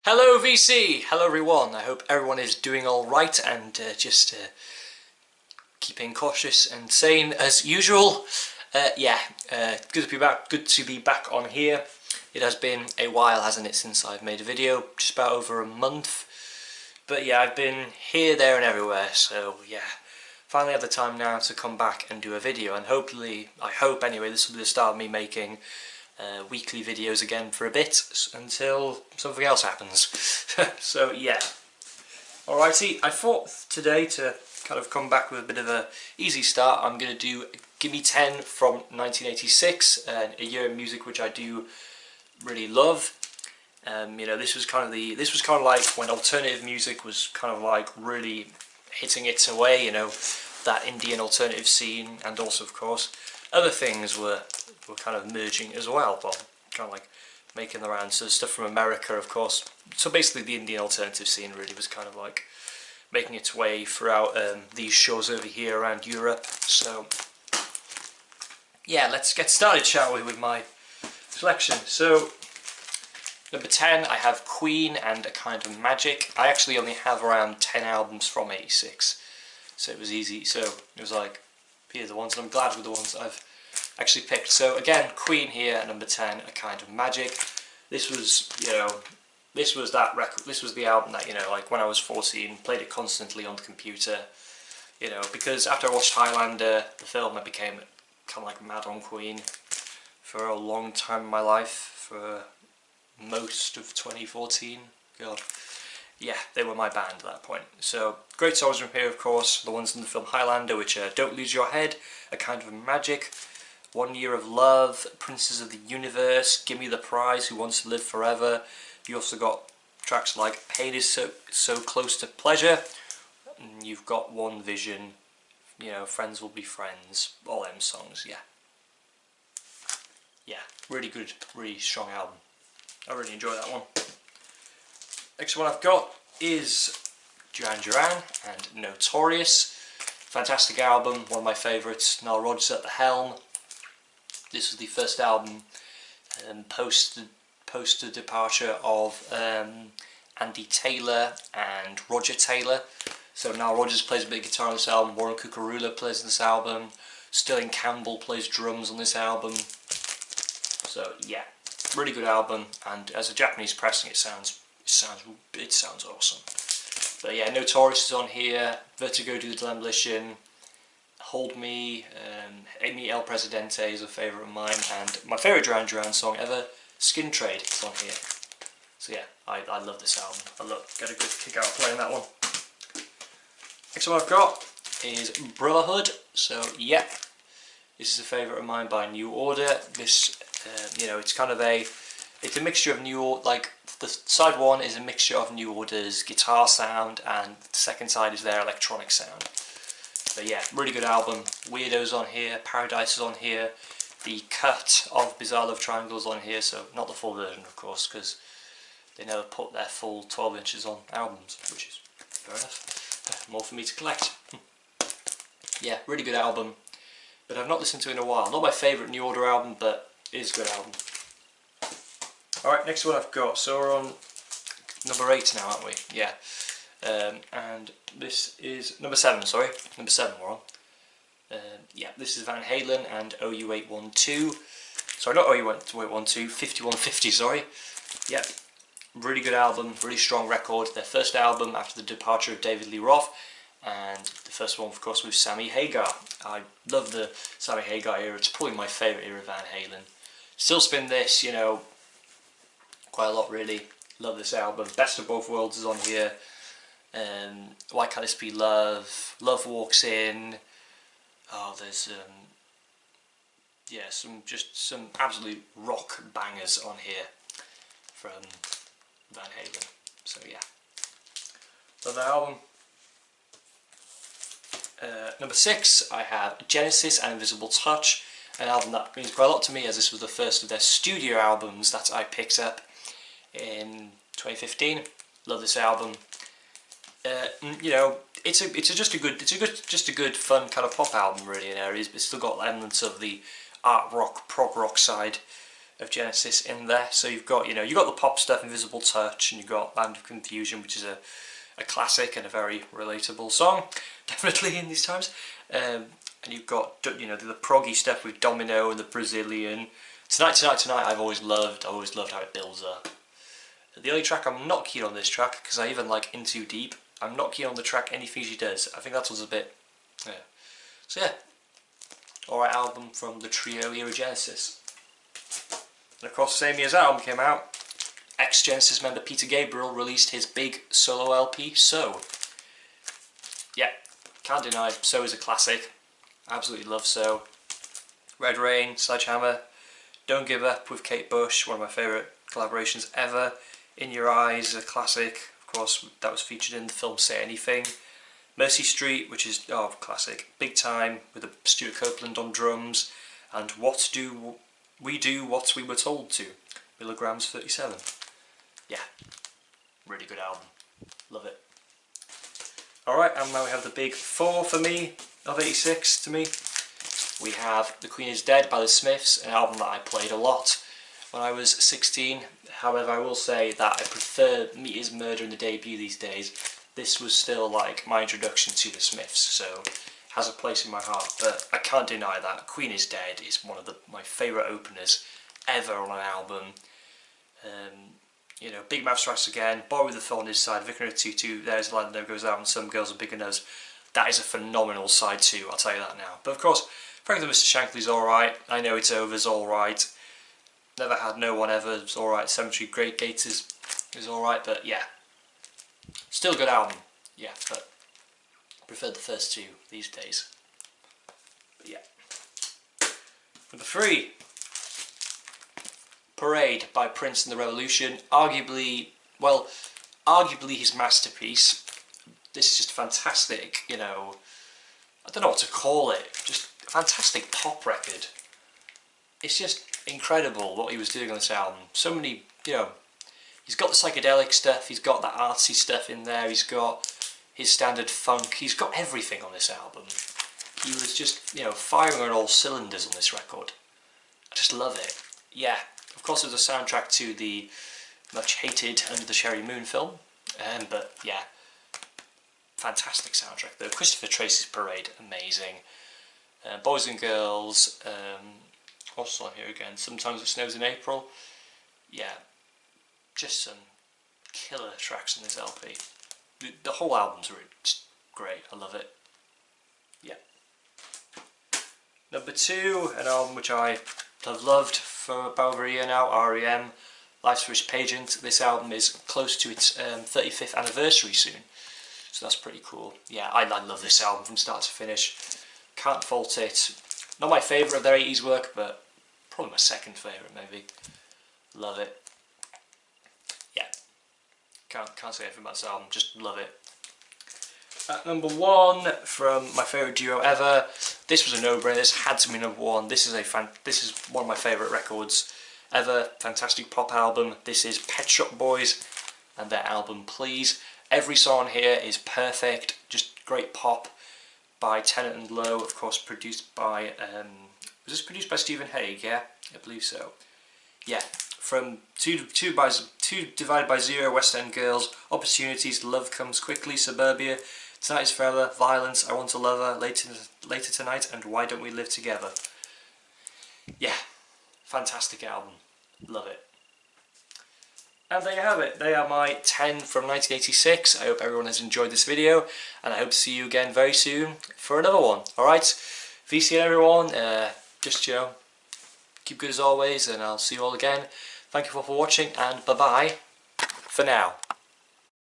Hello VC! Hello everyone, I hope everyone is doing alright and just keeping cautious and sane as usual. Good to be back on here. It has been a while, hasn't it, since I've made a video, just about over a month. But yeah, I've been here, there and everywhere, so yeah, finally have the time now to come back and do a video, and hopefully, I hope anyway, this will be the start of me making weekly videos again for a bit until something else happens. So yeah, alrighty, I thought today to kind of come back with a bit of a easy start. I'm going to do Gimme 10 from 1986, a year in music which I do really love. You know, this was kind of like when alternative music was kind of like really hitting its away, you know, that Indian alternative scene, and also of course other things were kind of merging as well, but kind of like making the rounds. So stuff from America, of course. So basically the Indian alternative scene really was kind of like making its way throughout these shows over here around Europe. So yeah, let's get started, shall we, with my selection. So number 10, I have Queen and A Kind of Magic. I actually only have around 10 albums from 86, so it was easy. So it was like, here are the ones, and I'm glad with the ones I've actually picked. So again, Queen here at number 10, A Kind of Magic. This was, you know, this was that record, this was the album that, you know, like when I was 14, played it constantly on the computer, you know, because after I watched Highlander, the film, I became kind of like mad on Queen for a long time in my life, for most of 2014, god. Yeah, they were my band at that point. So, great songs from here, of course, the ones in the film Highlander, which are Don't Lose Your Head, A Kind of Magic, 1 Year of Love, Princes of the Universe, Gimme the Prize, Who Wants to Live Forever. You also got tracks like Pain is so Close to Pleasure, and you've got One Vision, you know, Friends Will Be Friends, all them songs, yeah. Yeah, really good, really strong album. I really enjoy that one. Next one I've got is Duran Duran and Notorious. Fantastic album, one of my favourites. Nile Rodgers at the helm. This was the first album post the departure of Andy Taylor and Roger Taylor. So Nile Rodgers plays a bit of guitar on this album, Warren Cucurullo plays on this album, Sterling Campbell plays drums on this album. So yeah, really good album, and as a Japanese pressing it sounds awesome. But yeah, Notorious is on here, Vertigo Do the Demolition, Hold Me, Amy El Presidente is a favourite of mine, and my favourite Duran Duran song ever, Skin Trade, is on here. So yeah, I love this album. Get a good kick out of playing that one. Next one I've got is Brotherhood. So yeah, this is a favourite of mine by New Order. This, you know, it's a mixture of like the side one is a mixture of New Order's guitar sound, and the second side is their electronic sound. So yeah, really good album. Weirdo's on here, Paradise is on here, the cut of Bizarre Love Triangle is on here, so not the full version of course, because they never put their full 12 inches on albums, which is fair enough. More for me to collect. Yeah, really good album, but I've not listened to it in a while. Not my favourite New Order album, but it is a good album. Alright, next one I've got, so we're on number 8 now, aren't we? Yeah. And this is number 7, sorry. Number 7 we're on. Yeah, this is Van Halen and OU812. Sorry, not OU812, 5150, sorry. Yep. Really good album, really strong record. Their first album after the departure of David Lee Roth, and the first one, of course, with Sammy Hagar. I love the Sammy Hagar era. It's probably my favourite era of Van Halen. Still spin this, you know, quite a lot really. Love this album. Best of Both Worlds is on here. Why Can't This Be Love? Love Walks In. Oh, there's yeah, some absolute rock bangers on here from Van Halen. So yeah, love that album. Number 6, I have Genesis and Invisible Touch, an album that means quite a lot to me, as this was the first of their studio albums that I picked up in 2015. Love this album. You know, it's just a good fun kind of pop album really in areas, but it's still got elements of the art rock, prog rock side of Genesis in there. So you've got, you know, you've got the pop stuff, Invisible Touch, and you've got Land of Confusion, which is a classic and a very relatable song, definitely in these times. And you've got, you know, the proggy stuff with Domino and the Brazilian. Tonight, Tonight, Tonight I've always loved how it builds up. The only track I'm not keen on this track, because I even like In Too Deep, I'm not keen on the track Anything She Does. I think that was a bit, yeah. So yeah, alright album from the trio era Genesis. And of course the same year as that album came out, ex-Genesis member Peter Gabriel released his big solo LP, So. Yeah, can't deny, So is a classic. Absolutely love So. Red Rain, Sledgehammer, Don't Give Up with Kate Bush, one of my favourite collaborations ever. In Your Eyes, a classic, of course, that was featured in the film Say Anything. Mercy Street, which is, oh, classic. Big Time, with Stuart Copeland on drums. And What Do We Do What We Were Told To, Milligrams 37. Yeah, really good album. Love it. Alright, and now we have the big four for me, of 86 to me. We have The Queen Is Dead by the Smiths, an album that I played a lot when I was 16. However, I will say that I prefer Meat Is Murder and the debut these days. This was still like my introduction to the Smiths, so it has a place in my heart. But I can't deny that Queen Is Dead is one of my favourite openers ever on an album. You know, Big Mouth Strikes Again, Boy with the Thorn on His Side, Vicar of Tutu, There's a Light That Never Goes Out, and Some Girls With Bigger Nose. That is a phenomenal side too, I'll tell you that now. But of course, Frank the Mr. Shankly's alright, I Know It's Over's alright, Never Had No One Ever is alright, Cemetery Great Gates is alright, but yeah. Still a good album, yeah, but I prefer the first two these days. But yeah. Number 3. Parade by Prince and the Revolution. Arguably his masterpiece. This is just fantastic, you know, I don't know what to call it, just a fantastic pop record. It's just incredible what he was doing on this album. So many, you know, he's got the psychedelic stuff, he's got that artsy stuff in there, he's got his standard funk, he's got everything on this album. He was just, you know, firing on all cylinders on this record. I just love it. Yeah, of course there's a soundtrack to the much hated Under the Cherry Moon film, but yeah, fantastic soundtrack though. Christopher Tracy's Parade, amazing. Boys and Girls, what's on here again? Sometimes It Snows in April. Yeah, just some killer tracks in this LP. The whole album's really great, I love it. Yeah. Number 2, an album which I have loved for about over a year now, R.E.M., Life's Rich Pageant. This album is close to its 35th anniversary soon, so that's pretty cool. Yeah, I love this album from start to finish. Can't fault it. Not my favourite of their 80s work, but probably my second favourite maybe. Love it. Yeah, can't say anything about this album, just love it. At number 1, from my favourite duo ever, this was a no-brainer, this had to be number 1. This is one of my favourite records ever, fantastic pop album. This is Pet Shop Boys and their album Please. Every song here is perfect, just great pop by Tennant and Lowe, of course produced by, was this produced by Stephen Hague? Yeah, I believe so. Yeah, from 2 Divided by Zero, West End Girls, Opportunities, Love Comes Quickly, Suburbia, Tonight Is Forever, Violence, I Want a Lover, Later Tonight, and Why Don't We Live Together. Yeah, fantastic album, love it. And there you have it, they are my 10 from 1986. I hope everyone has enjoyed this video, and I hope to see you again very soon for another one. Alright, VC everyone, just, you know, keep good as always, and I'll see you all again. Thank you all for watching, and bye bye for now.